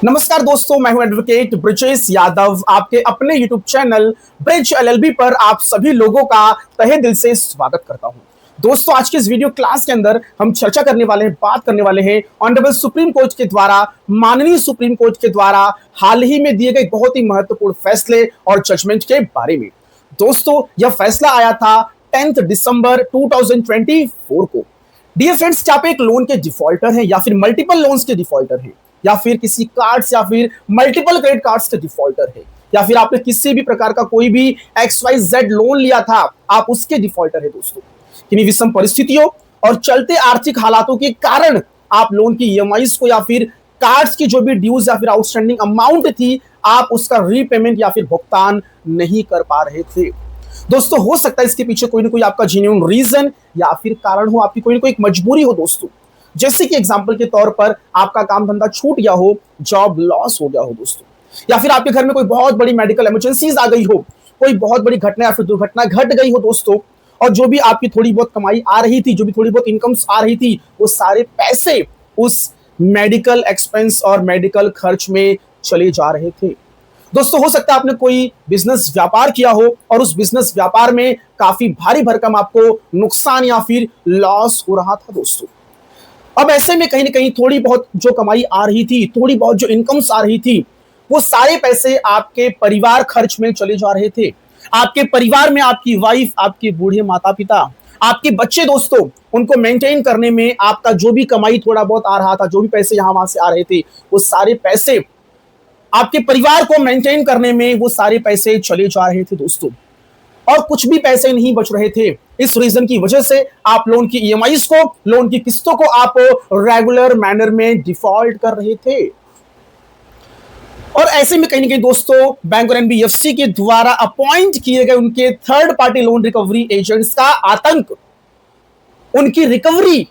नमस्कार दोस्तों, मैं हूं एडवोकेट ब्रिजेश यादव। आपके अपने यूट्यूब चैनल ब्रिज एलएलबी पर आप सभी लोगों का तहे दिल से स्वागत करता हूं। दोस्तों, आज की इस वीडियो क्लास के अंदर हम चर्चा करने वाले हैं, बात करने वाले हैं ऑनरेबल सुप्रीम कोर्ट के द्वारा, माननीय सुप्रीम कोर्ट के द्वारा हाल ही में दिए गए बहुत ही महत्वपूर्ण फैसले और जजमेंट के बारे में। दोस्तों, यह फैसला आया था 10 दिसंबर 2024 को। डियर फ्रेंड्स, क्या आप एक लोन के डिफॉल्टर हैं या फिर मल्टीपल लोन्स के डिफॉल्टर हैं, या फिर किसी कार्ड्स या फिर मल्टीपल क्रेडिट कार्ड्स के डिफॉल्टर है, या फिर आपने किसी भी प्रकार का कोई भी XYZ लोन लिया था, आप उसके डिफॉल्टर है। दोस्तों, किन्हीं विषम परिस्थितियों और चलते आर्थिक हालातों के कारण आप लोन की EMIs को या फिर कार्ड्स की जो भी ड्यूज या फिर आउटस्टैंडिंग अमाउंट थी, आप उसका रीपेमेंट या फिर भुगतान नहीं कर पा रहे थे। दोस्तों, हो सकता है इसके पीछे कोई ना कोई आपका जेन्युइन रीजन या फिर कारण हो, आपकी कोई ना कोई एक मजबूरी हो। दोस्तों, जैसे कि एग्जांपल के तौर पर आपका काम धंधा छूट गया हो, जॉब लॉस हो गया हो दोस्तों, या फिर आपके घर में कोई बहुत बड़ी मेडिकल इमरजेंसीज आ गई हो, कोई बहुत बड़ी घटना या फिर दुर्घटना घट गई हो दोस्तों, और जो भी आपकी थोड़ी बहुत कमाई आ रही थी, जो भी थोड़ी बहुत इनकम्स आ रही थी, वो सारे पैसे उस मेडिकल एक्सपेंस और मेडिकल खर्च में चले जा रहे थे। दोस्तों, हो सकता है आपने कोई बिजनेस व्यापार किया हो और उस बिजनेस व्यापार में काफी भारी भरकम आपको नुकसान या फिर लॉस हो रहा था दोस्तों। अब ऐसे में कहीं ना कहीं थोड़ी बहुत जो कमाई आ रही थी, थोड़ी बहुत जो इनकम्स आ रही थी, वो सारे पैसे आपके परिवार खर्च में चले जा रहे थे। आपके परिवार में आपकी वाइफ, आपके बूढ़े माता पिता, आपके बच्चे दोस्तों, उनको मेंटेन करने में आपका जो भी कमाई थोड़ा बहुत आ रहा था, जो भी पैसे यहां वहां से आ रहे थे, वो सारे पैसे आपके परिवार को मेंटेन करने में वो सारे पैसे चले जा रहे थे दोस्तों, और कुछ भी पैसे नहीं बच रहे थे। इस रीजन की वजह से आप लोन की EMIs को, लोन की किस्तों को आप रेगुलर मैनर में डिफॉल्ट कर रहे थे। और ऐसे में कहीं ना कहीं दोस्तों, बैंक और NBFC के द्वारा अपॉइंट किए गए उनके third party loan recovery agents का आतंक, उनकी रिकवरी,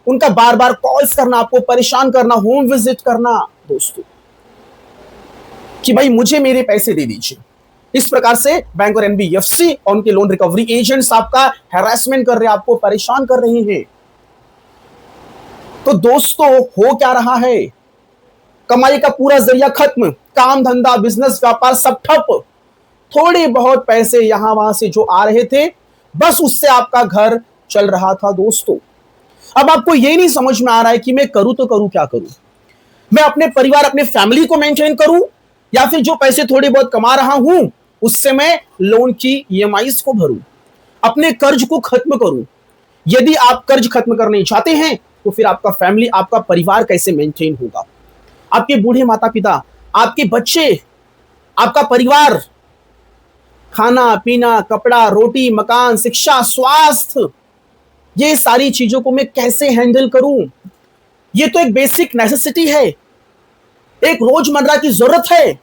उनका बार बार कॉल्स करना, आपको परेशान करना, होम विजिट करना दोस्तों, कि भाई मुझे मेरे पैसे दे दीजिए। इस प्रकार से बैंक और NBFC और उनके लोन रिकवरी एजेंट्स आपका हैरेसमेंट कर रहे हैं, आपको परेशान कर रहे हैं। तो दोस्तों, हो क्या रहा है? कमाई का पूरा जरिया खत्म, काम धंधा बिजनेस व्यापार सब ठप, थोड़े बहुत पैसे यहां वहां से जो आ रहे थे, बस उससे आपका घर चल रहा था दोस्तों। अब आपको यह नहीं समझ में आ रहा है कि मैं करूं तो करूं क्या करूं, मैं अपने परिवार, अपने फैमिली को मेंटेन करूं, या फिर जो पैसे थोड़े बहुत कमा रहा हूं उससे मैं लोन की EMIs को भरूं, अपने कर्ज को खत्म करूं। यदि आप कर्ज खत्म करने चाहते हैं तो फिर आपका फैमिली, आपका परिवार कैसे मेंटेन होगा? आपके बूढ़े माता पिता, आपके बच्चे, आपका परिवार, खाना पीना, कपड़ा, रोटी, मकान, शिक्षा, स्वास्थ्य, ये सारी चीजों को मैं कैसे हैंडल करूं? ये तो एक बेसिक नेसेसिटी है, एक रोजमर्रा की जरूरत है।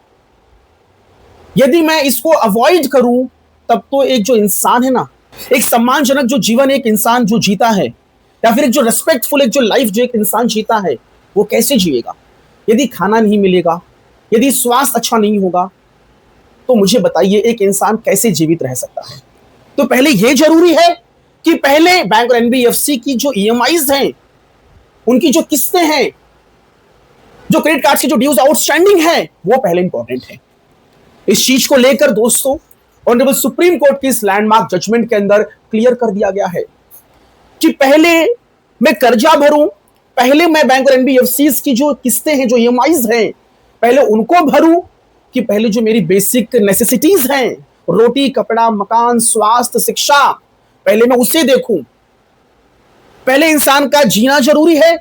यदि मैं इसको अवॉइड करूं, तब तो एक जो इंसान है ना, एक सम्मानजनक जो जीवन एक इंसान जो जीता है, या फिर एक जो रेस्पेक्टफुल एक जो लाइफ जो एक इंसान जीता है, वो कैसे जिएगा? यदि खाना नहीं मिलेगा, यदि स्वास्थ्य अच्छा नहीं होगा, तो मुझे बताइए एक इंसान कैसे जीवित रह सकता है? तो पहले यह जरूरी है कि पहले बैंक और NBFC की जो EMIs हैं, उनकी जो किस्तें हैं, जो क्रेडिट कार्ड की जो ड्यूज आउटस्टैंडिंग है, वो पहले इंपॉर्टेंट है। इस चीज को लेकर दोस्तों, ऑनरेबल सुप्रीम कोर्ट की इस लैंडमार्क जजमेंट के अंदर क्लियर कर दिया गया है कि पहले मैं कर्जा भरूं, पहले मैं बैंक और NBFCs की जो किस्तें हैं, जो EMIs हैं, पहले उनको भरूं, कि पहले जो मेरी बेसिक नेसेसिटीज हैं, रोटी, कपड़ा, मकान, स्वास्थ्य, शिक्षा, पहले मैं उसे देखूं। पहले इंसान का जीना जरूरी है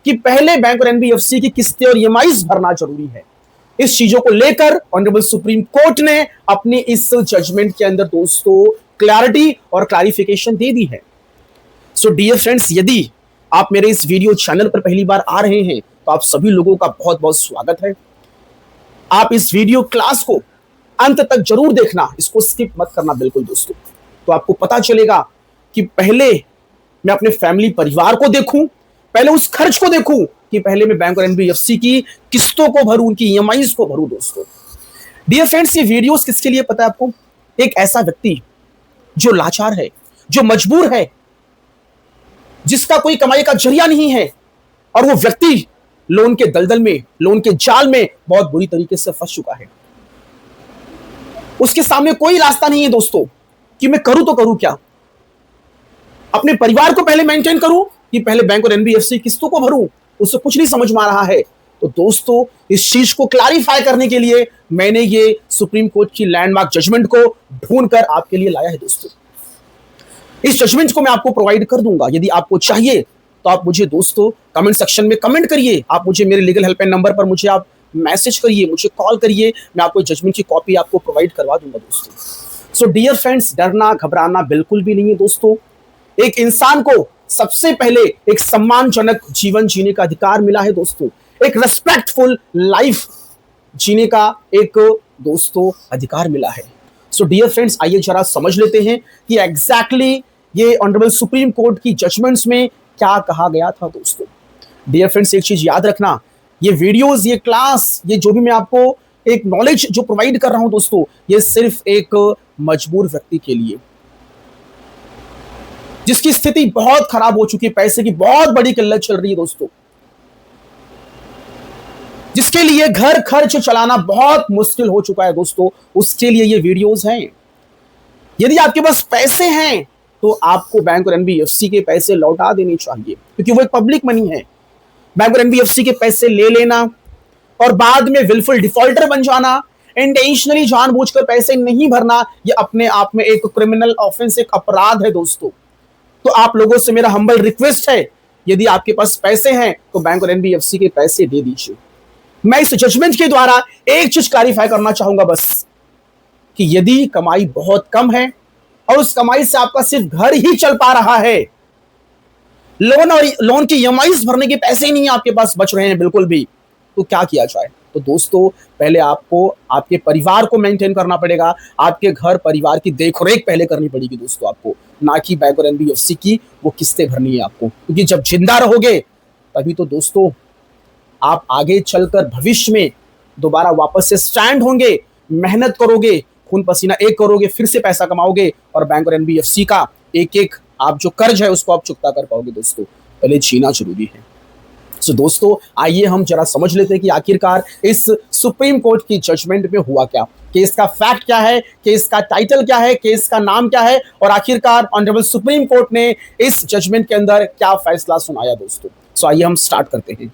कि पहले बैंक और NBFC की किस्तें और EMIs भरना जरूरी है। इस चीजों को लेकर ऑनरेबल सुप्रीम कोर्ट ने अपनी इस जजमेंट के अंदर दोस्तों क्लैरिटी और क्लैरिफिकेशन दे दी है। सो डियर फ्रेंड्स, यदि आप मेरे इस वीडियो चैनल पर पहली बार आ रहे हैं तो आप सभी लोगों का बहुत बहुत स्वागत है। आप इस वीडियो क्लास को अंत तक जरूर देखना, इसको स्किप मत करना बिल्कुल दोस्तों। तो आपको पता चलेगा कि पहले मैं अपने फैमिली परिवार को देखूं, पहले उस खर्च को देखूं, कि पहले मैं बैंक और NBFC की किस्तों को भरूं, उनकी EMIs को भरूं दोस्तों। डियर फ्रेंड्स, ये वीडियोस किसके लिए पता है आपको? एक ऐसा व्यक्ति जो लाचार है, जो मजबूर है, जिसका कोई कमाई का जरिया नहीं है, और वो व्यक्ति लोन के दलदल में, लोन के जाल में बहुत बुरी तरीके से फंस चुका है। उसके सामने कोई रास्ता नहीं है दोस्तों कि मैं करूं तो करूं क्या। अपने परिवार को पहले मेंटेन करूं कि पहले बैंक और एनबीएफसी किस्तों को भरूं, उससे कुछ नहीं समझ में आ रहा है। तो दोस्तों इस चीज को क्लैरिफाई करने के लिए मैंने ये सुप्रीम कोर्ट की लैंडमार्क जजमेंट को ढूंढकर आपके लिए लाया है दोस्तों। इस जजमेंट को मैं आपको प्रोवाइड कर दूंगा। यदि आपको चाहिए तो आप मुझे दोस्तों कमेंट सेक्शन में कमेंट करिए, आप मुझे मेरे लीगल हेल्पलाइन नंबर पर मुझे आप मैसेज करिए, मुझे कॉल करिए, मैं आपको जजमेंट की कॉपी आपको प्रोवाइड करवा दूंगा दोस्तों। सो डियर फ्रेंड्स, डरना घबराना बिल्कुल भी नहीं है दोस्तों। एक इंसान को सबसे पहले एक सम्मानजनक जीवन जीने का अधिकार मिला है दोस्तों, एक रेस्पेक्टफुल लाइफ जीने का एक दोस्तों अधिकार मिला है। सो डियर फ्रेंड्स, आइए जरा समझ लेते हैं कि एग्जैक्टली ये ऑनरेबल सुप्रीम कोर्ट की जजमेंट्स में क्या कहा गया था दोस्तों। डियर फ्रेंड्स, एक चीज याद रखना, ये वीडियोस, ये क्लास, ये जो भी मैं आपको एक नॉलेज जो प्रोवाइड कर रहा हूं दोस्तों, ये सिर्फ एक मजबूर व्यक्ति के लिए, जिसकी स्थिति बहुत खराब हो चुकी है, पैसे की बहुत बड़ी किल्लत चल रही है दोस्तों, जिसके लिए घर खर्च चलाना बहुत मुश्किल हो चुका है दोस्तों, उसके लिए ये वीडियोस हैं। यदि आपके पास पैसे हैं तो आपको बैंक और एनबीएफसी के पैसे लौटा देने चाहिए, क्योंकि वो एक पब्लिक मनी है। बैंक और एनबीएफसी के पैसे ले लेना और बाद में विलफुल डिफॉल्टर बन जाना, इंटेंशनली जानबूझकर पैसे नहीं भरना, ये अपने आप में एक क्रिमिनल ऑफेंस, एक अपराध है दोस्तों। तो आप लोगों से मेरा हम्बल रिक्वेस्ट है, यदि आपके पास पैसे हैं तो बैंक और एनबीएफसी के पैसे दे दीजिए। मैं इस जजमेंट के द्वारा एक चीज क्लैरिफाई करना चाहूंगा बस, कि यदि कमाई बहुत कम है और उस कमाई से आपका सिर्फ घर ही चल पा रहा है, लोन की ईएमआईज भरने के पैसे ही नहीं आपके पास बच रहे हैं बिल्कुल भी, तो क्या किया जाए। तो दोस्तों पहले आपको आपके परिवार को मेंटेन करना पड़ेगा, आपके घर परिवार की देखरेख पहले करनी पड़ेगी दोस्तों आपको, ना कि बैंक और एनबीएफसी की वो किस्तें भरनी है आपको। क्योंकि जब जिंदा रहोगे तभी तो दोस्तों आप आगे चलकर भविष्य में दोबारा वापस से स्टैंड होंगे, मेहनत करोगे, खून पसीना एक करोगे, फिर से पैसा कमाओगे और बैंक और एनबीएफसी का एक एक आप जो कर्ज है उसको आप चुकता कर पाओगे दोस्तों। पहले जीना जरूरी है। सो दोस्तों आइए हम जरा समझ लेते हैं कि आखिरकार इस सुप्रीम कोर्ट की जजमेंट में हुआ क्या, केस का फैक्ट क्या है, केस का टाइटल क्या है, केस का नाम क्या है, और आखिरकार ऑनरेबल सुप्रीम कोर्ट ने इस जजमेंट के अंदर क्या फैसला सुनाया दोस्तों। सो आइए हम स्टार्ट करते हैं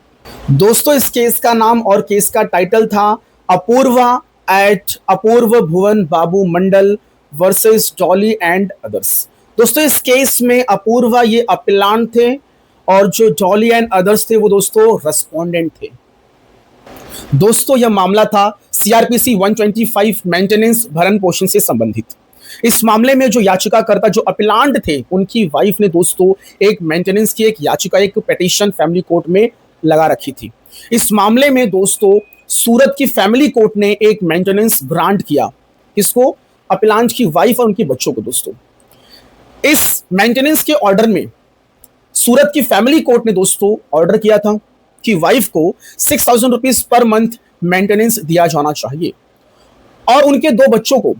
दोस्तों। इस केस का नाम और केस का टाइटल था Apoorva at Apurva Bhuvan Babu Mandal versus Dolly and others. दोस्तों इस केस में अपूर्वा ये अपीलांट थे और जो डॉली एंड अदर्स थे वो दोस्तों रेस्पोंडेंट थे। दोस्तों यह मामला था सीआरपीसी 125 मेंटेनेंस भरण पोषण से संबंधित। इस मामले में जो याचिकाकर्ता जो अपीलांट थे उनकी वाइफ ने दोस्तों एक मेंटेनेंस की एक याचिका, एक पिटीशन फैमिली कोर्ट में लगा रखी थी। इस मामले में दोस्तों सूरत की फैमिली कोर्ट ने एक मेंटेनेंस ग्रांट किया, किसको, अपीलांट की वाइफ और उनके बच्चों को दोस्तों। इस मेंटेनेंस के ऑर्डर में सूरत की फैमिली कोर्ट ने दोस्तों ऑर्डर किया था कि वाइफ को 6,000 रुपीज पर मंथ मेंटेनेंस दिया जाना चाहिए और उनके दो बच्चों को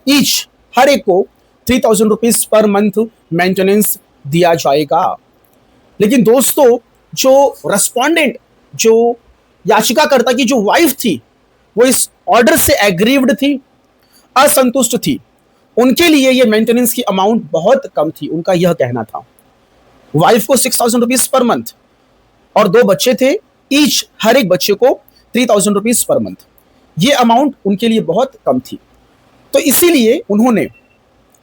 ईच हर एक को 3,000 रुपीज पर मंथ मेंटेनेंस दिया जाएगा। लेकिन दोस्तों जो रेस्पोंडेंट, जो याचिकाकर्ता की जो वाइफ थी, वो इस ऑर्डर से एग्रीव्ड थी, असंतुष्ट थी। उनके लिए ये मेंटेनेंस की अमाउंट बहुत कम थी, उनका यह कहना था। वाइफ को 6,000 रुपीज पर मंथ और दो बच्चे थे, ईच हर एक बच्चे को 3,000 रुपीज पर मंथ, ये अमाउंट उनके लिए बहुत कम थी। तो इसीलिए उन्होंने,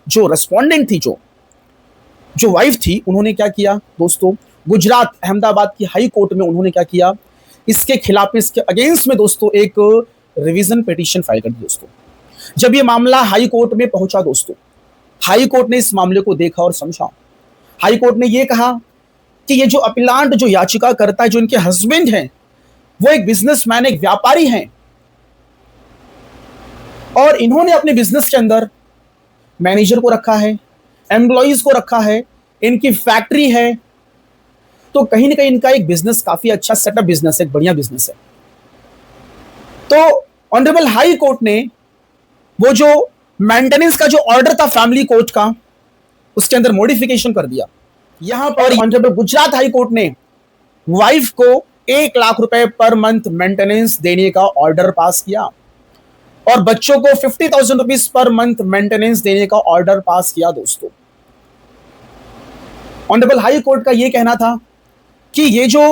जो रेस्पोंडेंट थी, जो वाइफ थी, उन्होंने क्या किया दोस्तों, गुजरात अहमदाबाद की हाई कोर्ट में उन्होंने क्या किया, इसके खिलाफ में, इसके अगेंस्ट में दोस्तों एक रिवीजन पिटीशन फाइल कर दी दोस्तों। जब ये मामला हाई कोर्ट में पहुंचा दोस्तों, हाई कोर्ट ने इस मामले को देखा और समझा। हाई कोर्ट ने यह कहा कि ये जो अपीलांट, जो याचिका करता है, जो इनके हस्बैंड हैं, वो एक बिजनेसमैन, एक व्यापारी हैं और इन्होंने अपने बिजनेस के अंदर मैनेजर को रखा है, एम्प्लॉइज को रखा है, इनकी फैक्ट्री है, तो कहीं ना कहीं इनका एक बिजनेस काफी अच्छा सेटअप बिजनेस है, एक बढ़िया बिजनेस है। तो ऑनरेबल हाई कोर्ट ने वो जो मेंटेनेंस का जो ऑर्डर था फैमिली कोर्ट का, उसके अंदर मॉडिफिकेशन कर दिया। यहां पर ऑनरेबल गुजरात हाई कोर्ट ने वाइफ को 1 लाख रुपए पर मंथ मेंटेनेंस देने का ऑर्डर पास किया और बच्चों को 50,000 रुपीज पर मंथ मेंटेनेंस देने का ऑर्डर पास किया दोस्तों। ऑनरेबल हाई कोर्ट का यह कहना था कि ये जो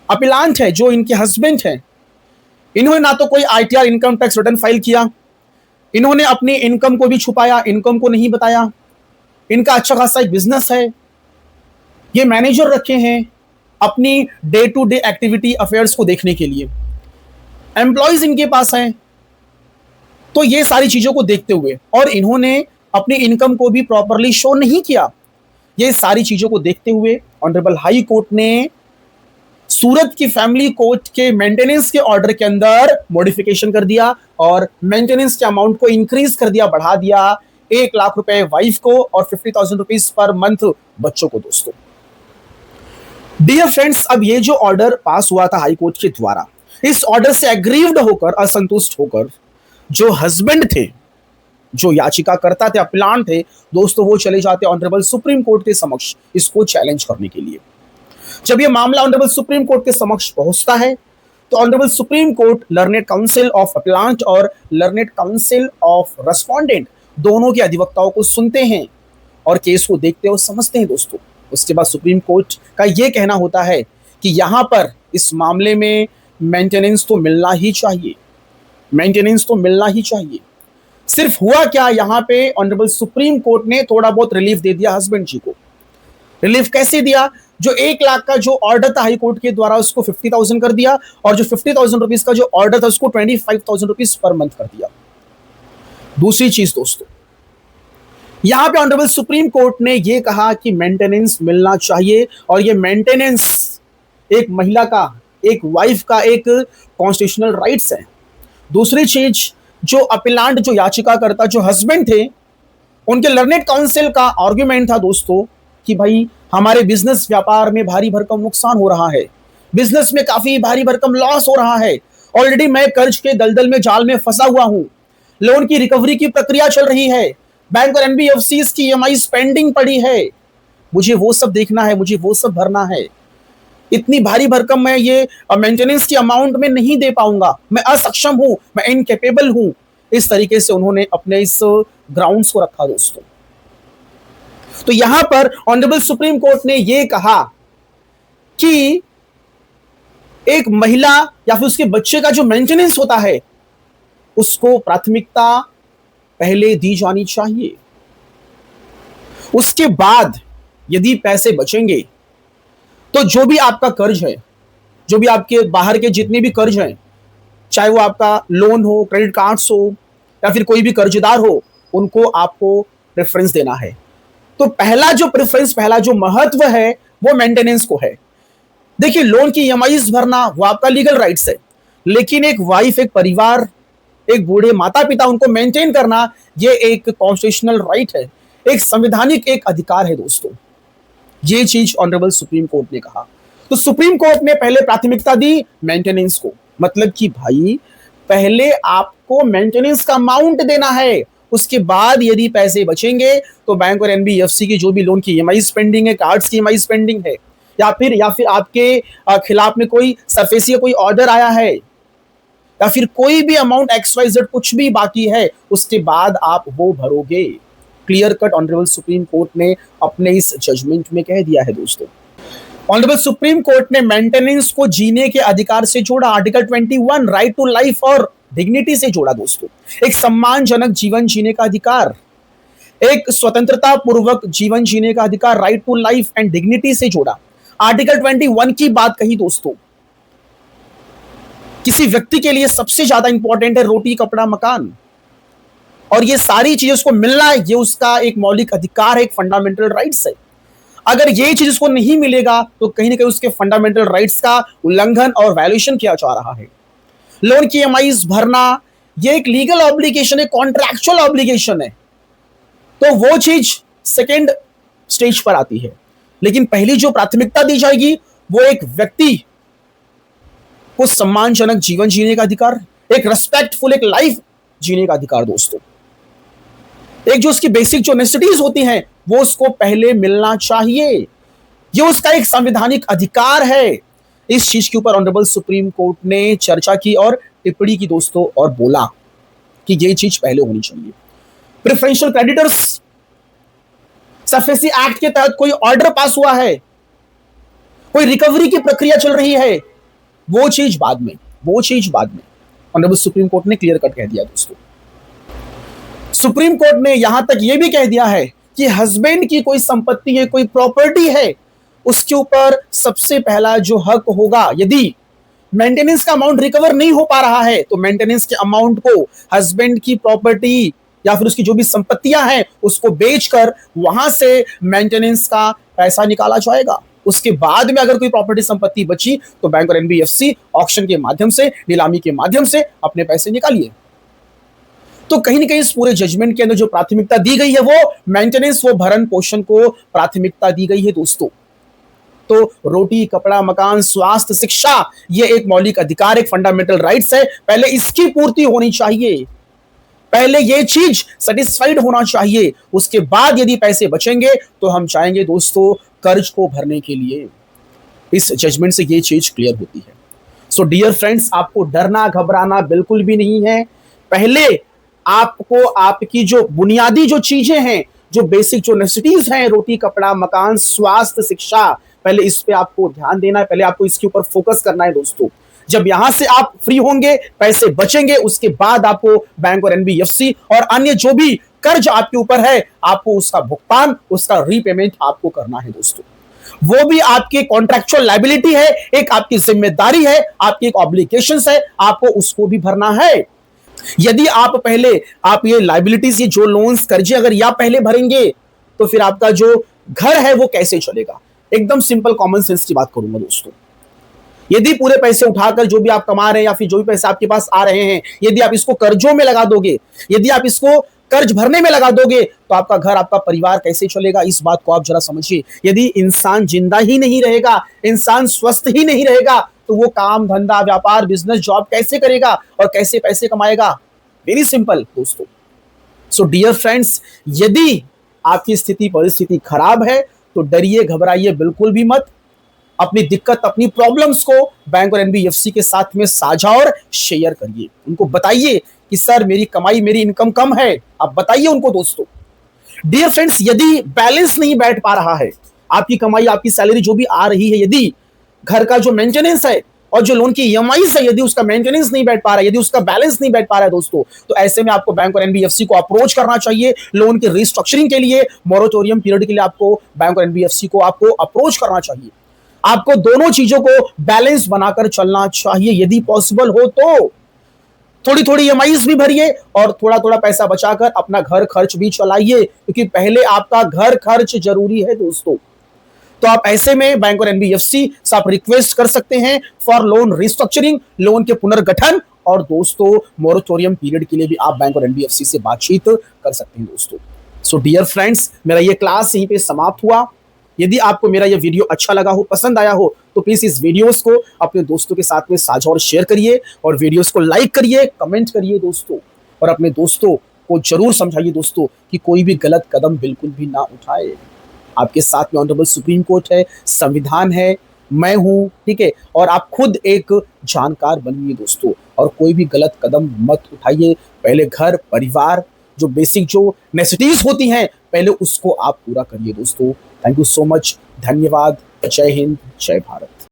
अपीलांट है, जो इनके हस्बैंड हैं, इन्होंने ना तो कोई ITR income tax return file किया, इन्होंने अपनी इनकम को भी छुपाया, इनकम को नहीं बताया। इनका अच्छा खासा एक बिजनेस है, ये मैनेजर रखे हैं अपनी day to day activity affairs को देखने के लिए, एम्प्लॉयज इनके पास हैं। तो ये सारी चीजों को देखते हुए और इन्होंने अपनी इनकम को भी प्रॉपरली शो नहीं किया, ये सारी चीजों को देखते हुए ऑनरेबल हाई कोर्ट ने सूरत की फैमिली कोर्ट के मेंटेनेंस के ऑर्डर के अंदर मॉडिफिकेशन कर दिया और मेंटेनेंस के अमाउंट को इंक्रीज कर दिया, बढ़ा दिया 1 लाख रुपए वाइफ को और 50,000 रुपीज पर मंथ बच्चों को दोस्तों। डियर फ्रेंड्स, अब ये जो ऑर्डर पास हुआ था हाई कोर्ट के द्वारा, इस ऑर्डर से एग्रीव्ड होकर, असंतुष्ट होकर जो हस्बैंड थे, जो याचिका करता थे, अपीलांट थे दोस्तों, वो चले जाते ऑनरेबल सुप्रीम कोर्ट के समक्ष इसको चैलेंज करने के लिए। जब ये मामला ऑनरेबल सुप्रीम कोर्ट के समक्ष पहुंचता है तो honourable supreme court learned council of appellant और लर्नेड काउंसिल ऑफ रेस्पोंडेंट दोनों के अधिवक्ताओं को सुनते हैं और केस को देखते और समझते हैं दोस्तों। उसके बाद सुप्रीम कोर्ट का यह कहना होता है कि यहां पर इस मामले में मेंटेनेंस तो मिलना ही चाहिए, मेंटेनेंस तो मिलना ही चाहिए। सिर्फ हुआ क्या, यहां पे ऑनरेबल सुप्रीम कोर्ट ने थोड़ा बहुत रिलीफ दे दिया हस्बैंड जी को। रिलीफ कैसे दिया? जो 1 लाख का जो ऑर्डर था हाई कोर्ट के द्वारा उसको 50,000 कर दिया और जो 50,000 रुपीज का जो ऑर्डर था उसको 25,000 रुपीज पर मंथ कर दिया। दूसरी चीज दोस्तों, यहां पे ऑनरेबल सुप्रीम कोर्ट ने यह कहा कि मेंटेनेंस मिलना चाहिए और यह मेंटेनेंस एक महिला का, एक वाइफ का एक कॉन्स्टिट्यूशनल राइट्स है। दूसरी चीज, जो अपीलांट, जो याचिकाकर्ता, जो हस्बैंड थे, उनके लर्नेड काउंसिल का आर्ग्यूमेंट था दोस्तों कि भाई हमारे बिजनेस व्यापार में भारी भरकम नुकसान हो रहा है, बिजनेस में काफी भारी भरकम लॉस हो रहा है, ऑलरेडी मैं कर्ज के दलदल में, जाल में फंसा हुआ हूं, लोन की रिकवरी की प्रक्रिया चल रही है, बैंक और एनबीएफसीज की ईएमआई पेंडिंग पड़ी है, मुझे वो सब देखना है, मुझे वो सब भरना है, इतनी भारी भरकम मैं ये मेंटेनेंस की अमाउंट में नहीं दे पाऊंगा, मैं असक्षम हूं, मैं इनकेपेबल हूं। इस तरीके से उन्होंने अपने इस ग्राउंड्स को रखा दोस्तों। तो यहां पर ऑनरेबल सुप्रीम कोर्ट ने यह कहा कि एक महिला या फिर उसके बच्चे का जो मेंटेनेंस होता है उसको प्राथमिकता पहले दी जानी चाहिए, उसके बाद यदि पैसे बचेंगे तो जो भी आपका कर्ज है, जो भी आपके बाहर के जितने भी कर्ज हैं, चाहे वो आपका लोन हो, क्रेडिट कार्ड्स हो या फिर कोई भी कर्जदार हो, उनको आपको प्रेफरेंस देना है। तो पहला जो प्रेफरेंस, पहला जो महत्व है वो मेंटेनेंस को है। देखिए, लोन की ईएमआईज भरना वो आपका लीगल राइट्स है, लेकिन एक वाइफ, एक परिवार, एक बूढ़े माता पिता, उनको मेंटेन करना ये एक कॉन्स्टिट्यूशनल राइट है, एक संवैधानिक एक अधिकार है दोस्तों। ये चीज ऑनरेबल सुप्रीम कोर्ट ने कहा। तो सुप्रीम कोर्ट ने पहले प्राथमिकता दी मेंटेनेंस को, मतलब कि भाई पहले आपको मेंटेनेंस का अमाउंट देना है, उसके बाद यदि पैसे बचेंगे तो बैंक और एनबीएफसी की जो भी लोन की ईएमआई पेंडिंग है, कार्ड्स की ईएमआई पेंडिंग है, या फिर आपके खिलाफ में कोई सरफेसी कोई ऑर्डर आया है, या फिर कोई भी अमाउंट XYZ कुछ भी बाकी है, उसके बाद आप वो भरोगे। Clear cut honourable supreme court ने अपने इस जजमेंट में कह दिया है दोस्तों। ऑनरेबल सुप्रीम कोर्ट ने मेंटेनेंस को जीने के अधिकार से जोड़ा, आर्टिकल 21 राइट टू लाइफ और डिग्निटी से जोड़ा दोस्तों। एक सम्मानजनक जीवन जीने का अधिकार, एक स्वतंत्रता पूर्वक जीवन जीने का अधिकार, right to life and dignity से जोड़ा। आर्टिकल 21 की बात कही दोस्तों, किसी व्यक्ति के लिए सबसे ज्यादा इंपॉर्टेंट है रोटी, कपड़ा, मकान, और ये सारी चीजें उसको मिलना, ये उसका एक मौलिक अधिकार है, एक फंडामेंटल राइट्स है। अगर ये चीज उसको नहीं मिलेगा तो कहीं ना कहीं उसके फंडामेंटल राइट्स का उल्लंघन और वायलेशन किया जा रहा है। लोन की ईएमआईज भरना ये एक लीगल ऑब्लिगेशन है, कॉन्ट्रैक्चुअल ऑब्लिगेशन है, तो वो चीज सेकेंड स्टेज पर आती है। लेकिन पहली जो प्राथमिकता दी जाएगी वो एक व्यक्ति को सम्मानजनक जीवन जीने का अधिकार, एक रेस्पेक्टफुल एक लाइफ जीने का अधिकार दोस्तों। एक जो उसकी बेसिक जो नेसेसिटीज होती हैं वो उसको पहले मिलना चाहिए, ये उसका एक संवैधानिक अधिकार है। इस चीज के ऊपर ऑनरेबल सुप्रीम कोर्ट ने चर्चा की और टिप्पणी की दोस्तों, और बोला कि ये चीज पहले होनी चाहिए। प्रेफरेंशियल क्रेडिटर्स सरफेसी एक्ट के तहत कोई ऑर्डर पास हुआ है, कोई रिकवरी की प्रक्रिया चल रही है, वो चीज बाद में ऑनरेबल सुप्रीम कोर्ट ने क्लियर कट कह दिया दोस्तों। सुप्रीम कोर्ट ने यहां तक यह भी कह दिया है कि हस्बैंड की कोई संपत्ति है, कोई प्रॉपर्टी है, उसके ऊपर सबसे पहला जो हक होगा, यदि मेंटेनेंस का अमाउंट रिकवर नहीं हो पा रहा है तो मेंटेनेंस के अमाउंट को हस्बैंड की प्रॉपर्टी या फिर उसकी जो भी संपत्तियां हैं उसको बेचकर वहां से मेंटेनेंस का पैसा निकाला जाएगा। उसके बाद में अगर कोई प्रॉपर्टी संपत्ति बची तो बैंक और एनबीएफसी ऑक्शन के माध्यम से, नीलामी के माध्यम से अपने पैसे निकालिए। तो कहीं ना कहीं इस पूरे जजमेंट के अंदर जो प्राथमिकता दी गई है वो मेंटेनेंस, वो भरण पोषण को प्राथमिकता दी गई है दोस्तों। तो रोटी, कपड़ा, मकान, स्वास्थ्य, शिक्षा, ये एक मौलिक अधिकार, एक फंडामेंटल राइट्स है। पहले इसकी पूर्ति होनी चाहिए, पहले ये चीज सेटिस्फाइड होना चाहिए। उसके बाद यदि पैसे बचेंगे तो हम चाहेंगे दोस्तों कर्ज को भरने के लिए। इस जजमेंट से ये चीज क्लियर होती है। सो डियर फ्रेंड्स, आपको डरना घबराना बिल्कुल भी नहीं है। पहले आपको आपकी जो बुनियादी जो चीजें हैं, जो बेसिक जो नेसेसिटीज हैं, रोटी, कपड़ा, मकान, स्वास्थ्य, शिक्षा, पहले इस पे आपको ध्यान देना है, पहले आपको इसके ऊपर फोकस करना है दोस्तों। जब यहां से आप फ्री होंगे, पैसे बचेंगे, उसके बाद आपको बैंक और एनबीएफसी और अन्य जो भी कर्ज आपके ऊपर है, आपको उसका भुगतान, उसका रीपेमेंट आपको करना है दोस्तों। वो भी आपकी कॉन्ट्रैक्चुअल लायबिलिटी है, एक आपकी जिम्मेदारी है, आपकी एक ऑब्लिगेशंस है, आपको उसको भी भरना है। यदि आप ये लायबिलिटीज, ये जो लोन्स, कर्जे अगर या पहले भरेंगे तो फिर आपका जो घर है वो कैसे चलेगा। एकदम सिंपल कॉमन सेंस की बात करूंगा दोस्तों। यदि पूरे पैसे उठाकर जो भी आप कमा रहे हैं या फिर जो भी पैसे आपके पास आ रहे हैं, यदि आप इसको कर्जों में लगा दोगे, यदि आप इसको कर्ज भरने में लगा दोगे तो आपका घर, आपका परिवार कैसे चलेगा, इस बात को आप जरा समझिए। यदि इंसान जिंदा ही नहीं रहेगा, इंसान स्वस्थ ही नहीं रहेगा, तो वो काम, धंधा, व्यापार, बिजनेस, जॉब कैसे करेगा और कैसे पैसे कमाएगा। वेरी सिंपल दोस्तों। सो डियर फ्रेंड्स, यदि आपकी स्थिति, परिस्थिति खराब है तो डरिए, घबराइए बिल्कुल भी मत। अपनी दिक्कत, अपनी प्रॉब्लम्स को बैंक और एनबीएफसी के साथ में साझा और शेयर करिए। उनको बताइए कि सर मेरी कमाई, मेरी इनकम कम है, आप बताइए उनको दोस्तों। डियर फ्रेंड्स, यदि बैलेंस नहीं बैठ पा रहा है, आपकी कमाई, आपकी सैलरी जो भी आ रही है, यदि घर का जो मेंटेनेंस है और जो लोन की ईएमआई है, यदि उसका मेंटेनेंस नहीं बैठ पा रहा है, यदि उसका बैलेंस नहीं बैठ पा रहा है दोस्तों, तो ऐसे में आपको बैंक और एनबीएफसी को अप्रोच करना चाहिए। लोन के रिस्ट्रक्चरिंग के लिए, मोरेटोरियम पीरियड के लिए आपको बैंक और एनबीएफसी को आपको अप्रोच करना चाहिए। आपको दोनों चीजों को बैलेंस बनाकर चलना चाहिए। यदि पॉसिबल हो तो थोड़ी थोड़ी ईएमआईज भी भरिए और थोड़ा थोड़ा पैसा बचाकर अपना घर खर्च भी चलाइए, क्योंकि पहले आपका घर खर्च जरूरी है दोस्तों। तो आप ऐसे में बैंक और एनबीएफसी से आप रिक्वेस्ट कर सकते हैं फॉर लोन रिस्ट्रक्चरिंग, लोन के पुनर्गठन, और दोस्तों मोरेटोरियम पीरियड के लिए भी आप बैंक और एनबीएफसी से बातचीत कर सकते हैं दोस्तों। सो डियर फ्रेंड्स, मेरा ये क्लास यहीं पे समाप्त हुआ। यदि आपको मेरा ये वीडियो अच्छा लगा हो, पसंद आया हो, तो प्लीज इस वीडियोस को अपने दोस्तों के साथ में साझा और शेयर करिए, और वीडियोस को लाइक करिए, कमेंट करिए दोस्तों, और अपने दोस्तों को जरूर समझाइए दोस्तों कि कोई भी गलत कदम बिल्कुल भी ना उठाए। आपके साथ में ऑनरेबल सुप्रीम कोर्ट है, संविधान है, मैं हूं, ठीक है, और आप खुद एक जानकार बनिए दोस्तों, और कोई भी गलत कदम मत उठाइए। पहले घर, परिवार, जो बेसिक जो नेसेसिटीज होती हैं, पहले उसको आप पूरा करिए दोस्तों। थैंक यू सो मच, धन्यवाद, जय हिंद, जय भारत।